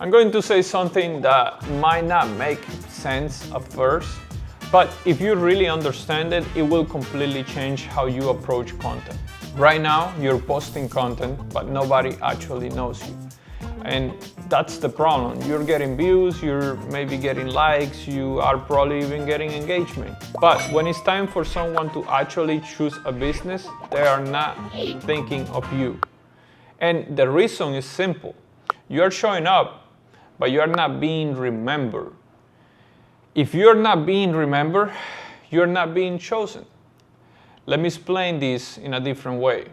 I'm going to say something that might not make sense at first, but if you really understand it, it will completely change how you approach content. Right now, you're posting content, but nobody actually knows you. And that's the problem. You're getting views, you're maybe getting likes, you are probably even getting engagement. But when it's time for someone to actually choose a business, they are not thinking of you. And the reason is simple. You're showing up, but you're not being remembered. If you're not being remembered, you're not being chosen. Let me explain this in a different way.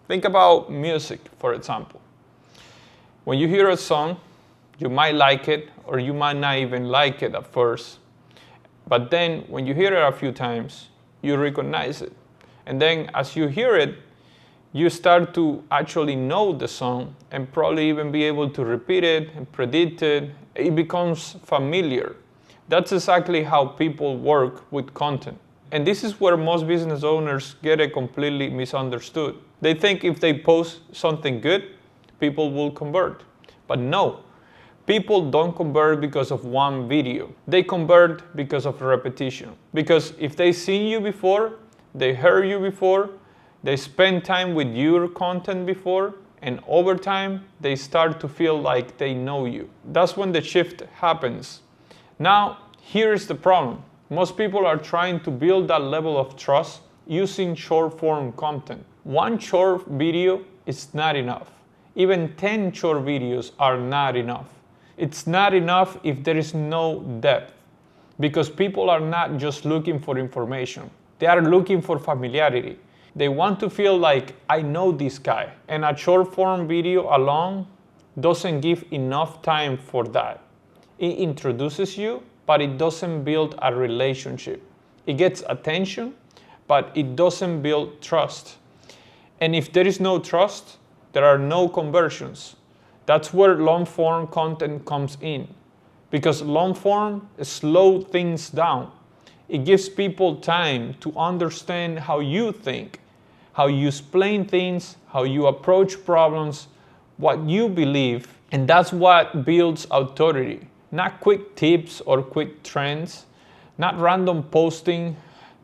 Think about music, for example. When you hear a song, you might like it, or you might not even like it at first. But then, when you hear it a few times, you recognize it. And then, as you hear it, you start to actually know the song and probably even be able to repeat it and predict it. It becomes familiar. That's exactly how people work with content. And this is where most business owners get it completely misunderstood. They think if they post something good, people will convert. But no, people don't convert because of one video. They convert because of repetition. Because if they've seen you before, they heard you before, they spend time with your content before, and over time, they start to feel like they know you. That's when the shift happens. Now, here's the problem. Most people are trying to build that level of trust using short-form content. One short video is not enough. Even 10 short videos are not enough. It's not enough if there is no depth, because people are not just looking for information. They are looking for familiarity. They want to feel like, I know this guy. And a short form video alone doesn't give enough time for that. It introduces you, but it doesn't build a relationship. It gets attention, but it doesn't build trust. And if there is no trust, there are no conversions. That's where long form content comes in. Because long form slows things down. It gives people time to understand how you think, how you explain things, how you approach problems, what you believe, and that's what builds authority. Not quick tips or quick trends, not random posting.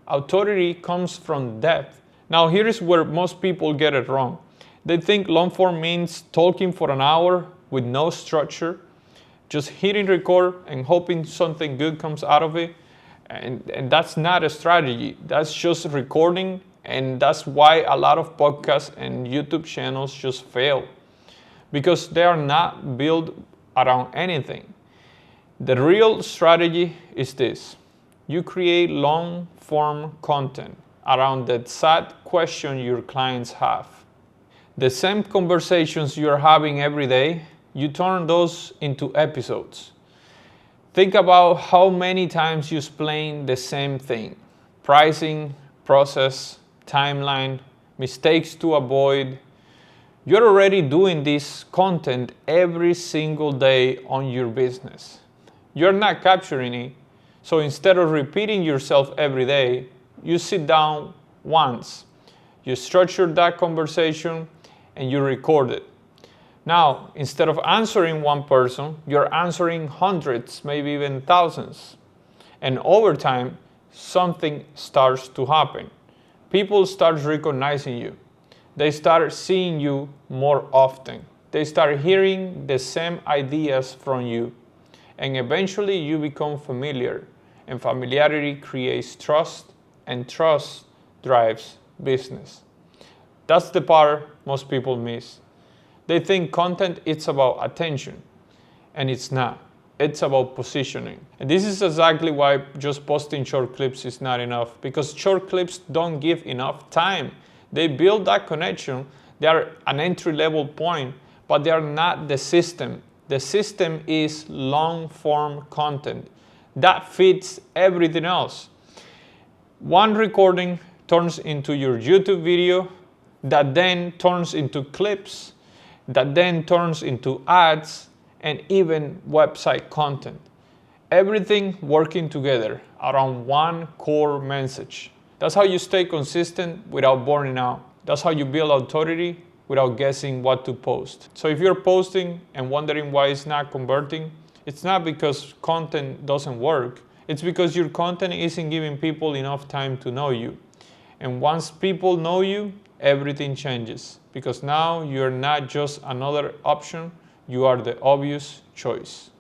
Authority comes from depth. Now here is where most people get it wrong. They think long form means talking for an hour with no structure, just hitting record and hoping something good comes out of it. And that's not a strategy. That's just recording, and that's why a lot of podcasts and YouTube channels just fail, because they are not built around anything. The real strategy is this. You create long-form content around the exact question your clients have. The same conversations you're having every day, you turn those into episodes. Think about how many times you explain the same thing. Pricing, process, timeline, mistakes to avoid. You're already doing this content every single day on your business. You're not capturing it. So instead of repeating yourself every day, you sit down once. You structure that conversation and you record it. Now, instead of answering one person, you're answering hundreds, maybe even thousands. And over time, something starts to happen. People start recognizing you. They start seeing you more often. They start hearing the same ideas from you. And eventually you become familiar. And familiarity creates trust, and trust drives business. That's the part most people miss. They think content is about attention, and it's not. It's about positioning. And this is exactly why just posting short clips is not enough, because short clips don't give enough time. They build that connection. They are an entry-level point, but they are not the system. The system is long-form content that fits everything else. One recording turns into your YouTube video, that then turns into clips, that then turns into ads, and even website content. Everything working together around one core message. That's how you stay consistent without burning out. That's how you build authority without guessing what to post. So if you're posting and wondering why it's not converting, it's not because content doesn't work. It's because your content isn't giving people enough time to know you. And once people know you, everything changes, because now you're not just another option, you are the obvious choice.